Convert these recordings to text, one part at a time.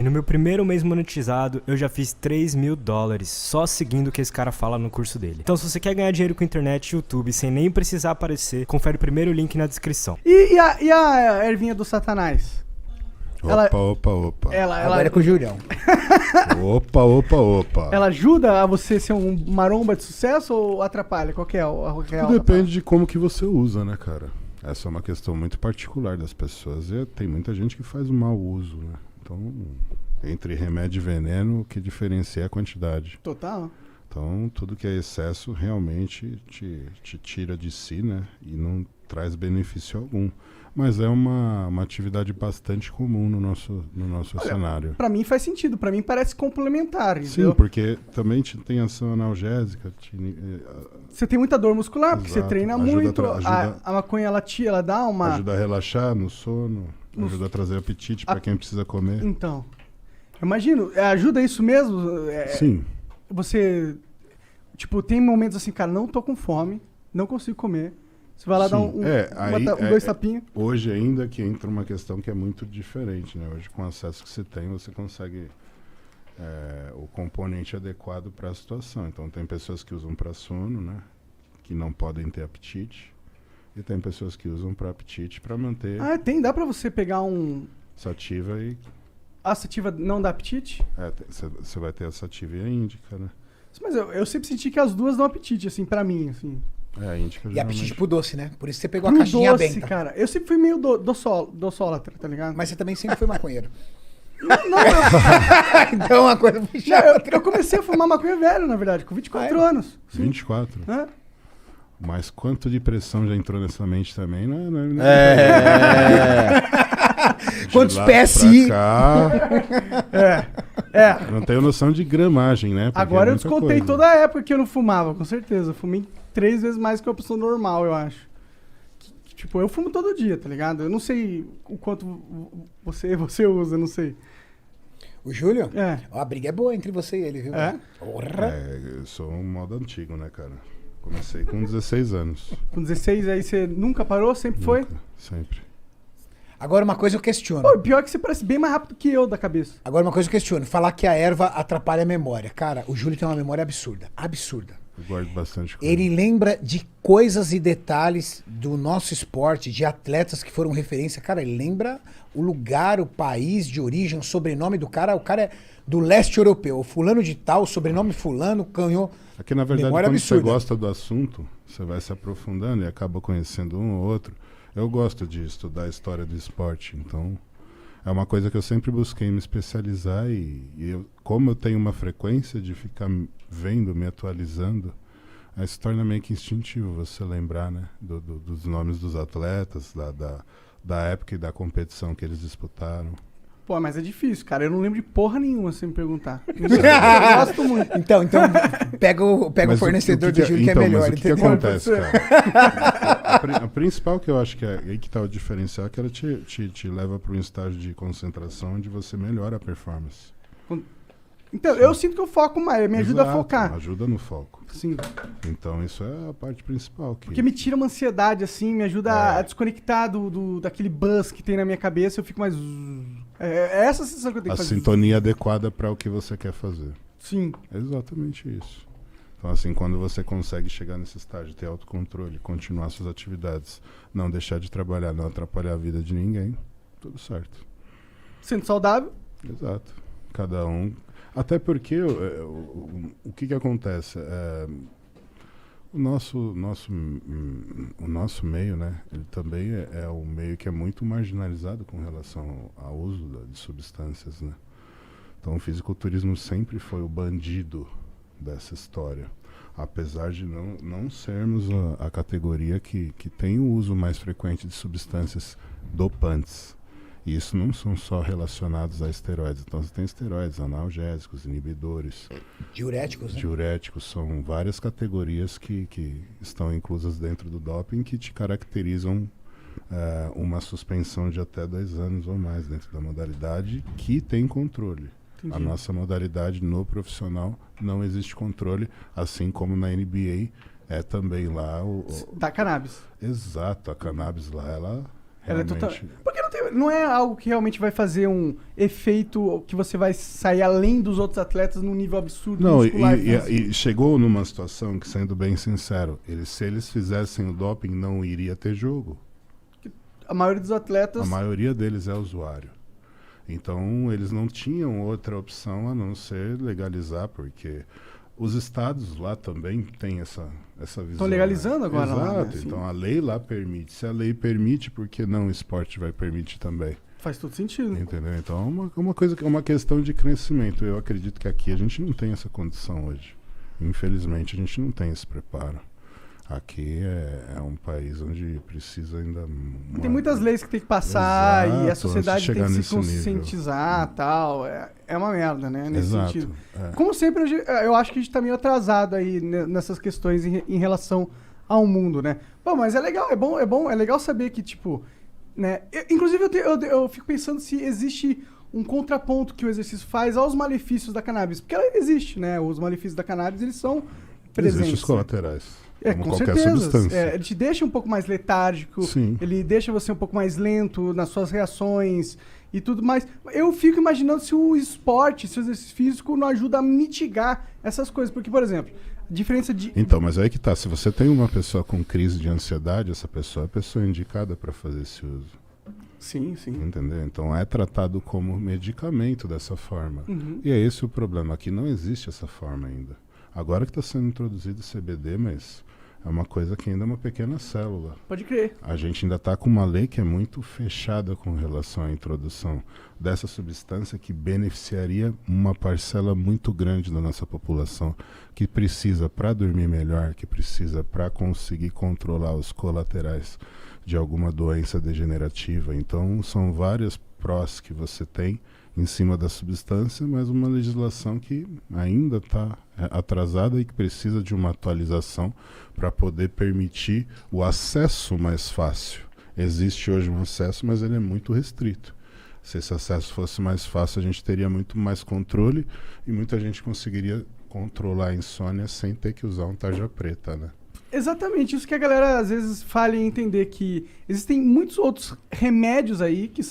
E no meu primeiro mês monetizado, eu já fiz $3.000 só seguindo o que esse cara fala no curso dele. Então, se você quer ganhar dinheiro com internet e YouTube sem nem precisar aparecer, confere o primeiro link na descrição. E a ervinha do Satanás? Opa. Agora é com o Julião. Opa. Ela ajuda a você ser um maromba de sucesso ou atrapalha? Qual que é a real? Tudo depende de como que você usa, né, cara? Essa é uma questão muito particular das pessoas. E tem muita gente que faz um mau uso, né? Então, entre remédio e veneno, o que diferencia é a quantidade. Total. Então, tudo que é excesso realmente te tira de si, né? E não traz benefício algum. Mas é uma atividade bastante comum no nosso cenário. Pra mim faz sentido. Pra mim parece complementar, Sim, entendeu? porque também tem ação analgésica. Você tem muita dor muscular, porque você Exato. treina Ajuda muito. ajuda- A maconha, ela dá uma... Ajuda a relaxar no sono, ajuda a trazer apetite para quem precisa comer. Então, eu imagino, ajuda isso mesmo? Sim. Você, tipo, tem momentos assim, cara, não tô com fome, não consigo comer. Você vai lá dar Sim. dois tapinhos. Hoje ainda que entra uma questão que é muito diferente, né? Hoje com o acesso que você tem, você consegue o componente adequado para a situação. Então tem pessoas que usam para sono, né? Que não podem ter apetite. E tem pessoas que usam para apetite para manter Dá pra você pegar sativa e... A sativa não dá apetite? Você vai ter a sativa e a índica, né? Mas eu sempre senti que as duas dão apetite, assim, pra mim, assim. A índica E geralmente... apetite pro doce, né? Por isso você pegou a Pro caixinha doce, benta. cara. Eu sempre fui meio doçólatra, tá ligado? Mas você também sempre foi maconheiro. Não, Então uma coisa puxa a outra. eu comecei a fumar maconha velho, na verdade, com 24 anos. Sim. 24. Né? Mas quanto de pressão já entrou nessa mente também, não Quantos De lá PSI? pra cá, não tenho noção de gramagem, né? Porque Agora é eu muita descontei coisa. toda a época que eu não fumava, com certeza. Eu fumei 3 vezes mais que uma pessoa normal, eu acho. Tipo, eu fumo todo dia, tá ligado? Eu não sei o quanto você usa, não sei. O Júlio? É. Ó, a briga é boa entre você e ele, viu? É? Porra. Eu sou um modo antigo, né, cara? Comecei com 16 anos. Com 16 aí você nunca parou? Sempre foi? Nunca, sempre. Agora uma coisa eu questiono. Pô, pior que você parece bem mais rápido que eu da cabeça. Agora uma coisa eu questiono. Falar que a erva atrapalha a memória. Cara, o Júlio tem uma memória absurda. Absurda. Eu guardo bastante coisa. Ele lembra de coisas e detalhes do nosso esporte, de atletas que foram referência. Cara, ele lembra o lugar, o país de origem, o sobrenome do cara. O cara é do leste europeu. O fulano de tal, o sobrenome fulano, ganhou. É que, na verdade, memória quando absurda. você gosta do assunto, você vai se aprofundando e acaba conhecendo um ou outro. Eu gosto de estudar a história do esporte, então é uma coisa que eu sempre busquei me especializar como eu tenho uma frequência de ficar vendo, me atualizando, aí se torna meio que instintivo você lembrar, né, dos nomes dos atletas, da época e da competição que eles disputaram. Pô, mas é difícil, cara. Eu não lembro de porra nenhuma, se me perguntar. Eu gosto muito. Então pega o Mas fornecedor do Júlio que é melhor. Mas o que entendeu? acontece, cara? A principal que eu acho que é aí que tá o diferencial é que ela te leva para um estágio de concentração onde você melhora a performance. Então, eu sinto que eu foco mais, me ajuda a Exato, focar. Ajuda no foco. Sim. Então isso é a parte principal. Porque me tira uma ansiedade, assim, me ajuda a desconectar daquele buzz que tem na minha cabeça, eu fico mais... É essa a sensação que eu tenho A que fazer. sintonia adequada para o que você quer fazer. Sim. É exatamente isso. Então, assim, quando você consegue chegar nesse estágio, ter autocontrole, continuar suas atividades, não deixar de trabalhar, não atrapalhar a vida de ninguém, tudo certo. Sendo saudável. Exato. Cada um... Até porque o que acontece? O nosso meio, né? Ele também é um meio que é muito marginalizado com relação ao uso de substâncias, né? Então o fisiculturismo sempre foi o bandido dessa história. Apesar de não sermos a categoria que tem o uso mais frequente de substâncias dopantes. E isso não são só relacionados a esteroides. Então você tem esteroides, analgésicos, inibidores. Diuréticos, né? Diuréticos são várias categorias que estão inclusas dentro do doping que te caracterizam uma suspensão de até 2 anos ou mais dentro da modalidade que tem controle. Entendi. A nossa modalidade no profissional não existe controle, assim como na NBA é também lá Da cannabis. Exato, a cannabis lá, ela Ela é realmente... total... Porque não tem... não é algo que realmente vai fazer um efeito que você vai sair além dos outros atletas num nível absurdo Não, muscular. e chegou numa situação que, sendo bem sincero, se eles fizessem o doping, não iria ter jogo. A maioria dos atletas... A maioria deles é usuário. Então, eles não tinham outra opção a não ser legalizar, porque os estados lá também têm essa visão. Estão legalizando agora Exato. lá, né? Então, a lei lá permite. Se a lei permite, por que não o esporte vai permitir também? Faz todo sentido. Entendeu? Então, é uma questão de crescimento. Eu acredito que aqui a gente não tem essa condição hoje. Infelizmente, a gente não tem esse preparo. Aqui é um país onde precisa ainda... Tem muitas leis que tem que passar. Exato, E a antes sociedade de tem que chegar se nesse nível. conscientizar e tal. É uma merda, né? Nesse Exato, sentido. é. Como sempre, eu acho que a gente tá meio atrasado aí nessas questões em relação ao mundo, né? Bom, mas é legal, é legal saber que, tipo... né? Inclusive, eu fico pensando se existe um contraponto que o exercício faz aos malefícios da cannabis. Porque ela existe, né? Os malefícios da cannabis, eles são presentes. Existem os colaterais. Como com qualquer certeza. substância. Ele te deixa um pouco mais letárgico, Sim. ele deixa você um pouco mais lento nas suas reações e tudo mais. Eu fico imaginando se o esporte, se o exercício físico não ajuda a mitigar essas coisas. Porque, por exemplo, a diferença de... Então, mas aí que tá. Se você tem uma pessoa com crise de ansiedade, essa pessoa é a pessoa indicada para fazer esse uso. Sim, sim. Entendeu? Então é tratado como medicamento dessa forma. Uhum. E é esse o problema. Aqui não existe essa forma ainda. Agora que está sendo introduzido o CBD, mas é uma coisa que ainda é uma pequena célula. Pode crer. A gente ainda está com uma lei que é muito fechada com relação à introdução dessa substância que beneficiaria uma parcela muito grande da nossa população que precisa para dormir melhor, que precisa para conseguir controlar os colaterais de alguma doença degenerativa. Então, são várias prós que você tem em cima da substância, mas uma legislação que ainda está atrasada e que precisa de uma atualização para poder permitir o acesso mais fácil. Existe hoje um acesso, mas ele é muito restrito. Se esse acesso fosse mais fácil, a gente teria muito mais controle e muita gente conseguiria controlar a insônia sem ter que usar um tarja preta, né? Exatamente, isso que a galera às vezes falha em entender, que existem muitos outros remédios aí que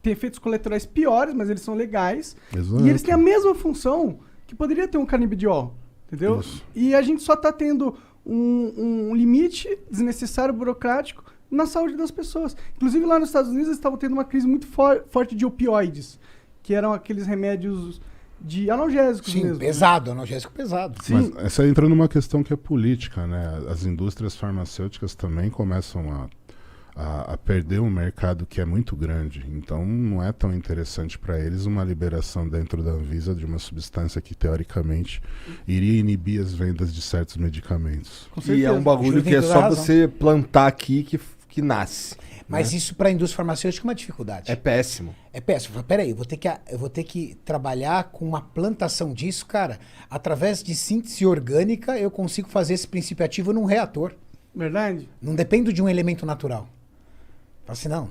têm efeitos colaterais piores, mas eles são legais. Exato. E eles têm a mesma função que poderia ter um canabidiol, entendeu? Isso. E a gente só tá tendo um limite desnecessário, burocrático, na saúde das pessoas. Inclusive lá nos Estados Unidos eles estavam tendo uma crise muito forte de opioides, que eram aqueles remédios de analgésicos Sim, mesmo. pesado, analgésico pesado. Sim. Mas essa entra numa questão que é política, né? As indústrias farmacêuticas também começam a perder um mercado que é muito grande. Então não é tão interessante para eles uma liberação dentro da Anvisa de uma substância que teoricamente iria inibir as vendas de certos medicamentos. Com E certeza. é um bagulho Júlio que tem é toda só a razão. você plantar aqui que nasce. Mas isso para a indústria farmacêutica é uma dificuldade. É péssimo. É péssimo. Peraí, eu vou ter que trabalhar com uma plantação disso, cara. Através de síntese orgânica, eu consigo fazer esse princípio ativo num reator. Verdade? Não dependo de um elemento natural. Fala assim, não,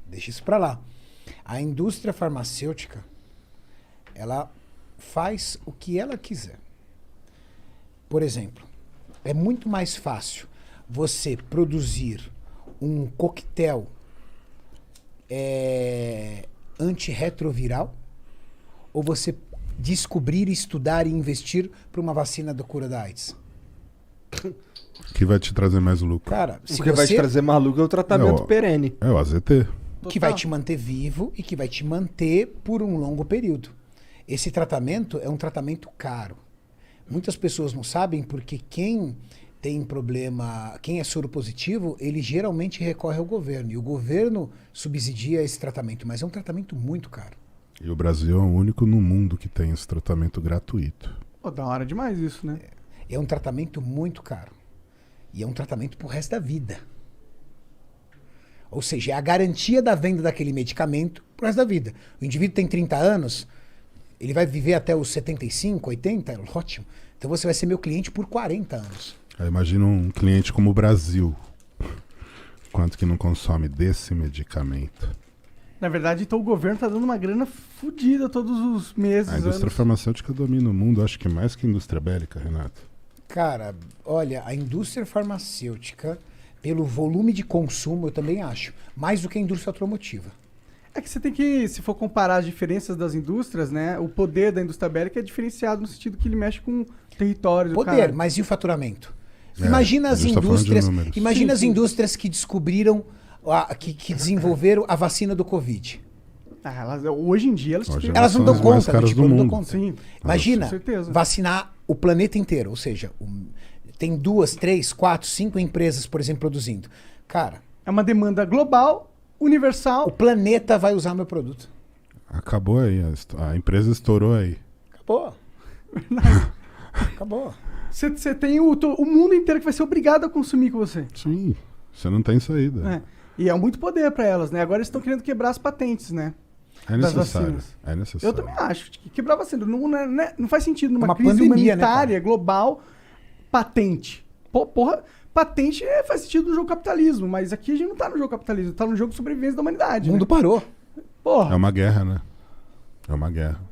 deixa isso para lá. A indústria farmacêutica, ela faz o que ela quiser. Por exemplo, é muito mais fácil você produzir um coquetel antirretroviral ou você descobrir, estudar e investir para uma vacina da cura da AIDS? Que vai te trazer mais lucro. Cara, O se que vai te você trazer maluco é o tratamento Não, perene. É o AZT. que vai te manter vivo e que vai te manter por um longo período. Esse tratamento é um tratamento caro. Muitas pessoas não sabem porque quem tem problema, quem é soro positivo, ele geralmente recorre ao governo. E o governo subsidia esse tratamento, mas é um tratamento muito caro. E o Brasil é o único no mundo que tem esse tratamento gratuito. Pô, da hora demais isso, né? É um tratamento muito caro. E é um tratamento pro resto da vida. Ou seja, é a garantia da venda daquele medicamento pro resto da vida. O indivíduo tem 30 anos, ele vai viver até os 75, 80, ótimo. Então você vai ser meu cliente por 40 anos. Aí imagina um cliente como o Brasil. Quanto que não consome desse medicamento? Na verdade, então o governo tá dando uma grana fodida todos os meses. A indústria anos. farmacêutica domina o mundo, acho que mais que a indústria bélica, Renato. Cara, olha, a indústria farmacêutica, pelo volume de consumo, eu também acho, mais do que a indústria automotiva. É que você tem que, se for comparar as diferenças das indústrias, né? O poder da indústria bélica é diferenciado no sentido que ele mexe com territórios. Poder, mas e o faturamento? É, Imagina a as gente tá falando de indústrias. números. Imagina Sim, as sim. indústrias que descobriram, que desenvolveram a vacina do Covid. Hoje em dia elas Hoje têm- Elas não são dão as mais conta, caras tipo, do não dão mundo. conta. Sim. Imagina Com certeza. vacinar o planeta inteiro, ou seja, tem 2, 3, 4, 5 empresas, por exemplo, produzindo. Cara, É uma demanda global, o universal. planeta vai usar meu produto. Acabou aí, a empresa estourou aí. Acabou. Acabou. Você tem o mundo inteiro que vai ser obrigado a consumir com você. Sim, você não tem saída. É. E é muito poder pra elas, né? Agora eles estão querendo quebrar as patentes, né? É Das necessário. vacinas. É necessário. Eu também acho que quebrar vacina não faz sentido numa Uma crise pandemia, né, humanitária global, patente. Porra, patente faz sentido no jogo capitalismo, mas aqui a gente não tá no jogo capitalismo, tá no jogo de sobrevivência da humanidade. O mundo Né? parou. É Porra. uma guerra, né? É uma guerra.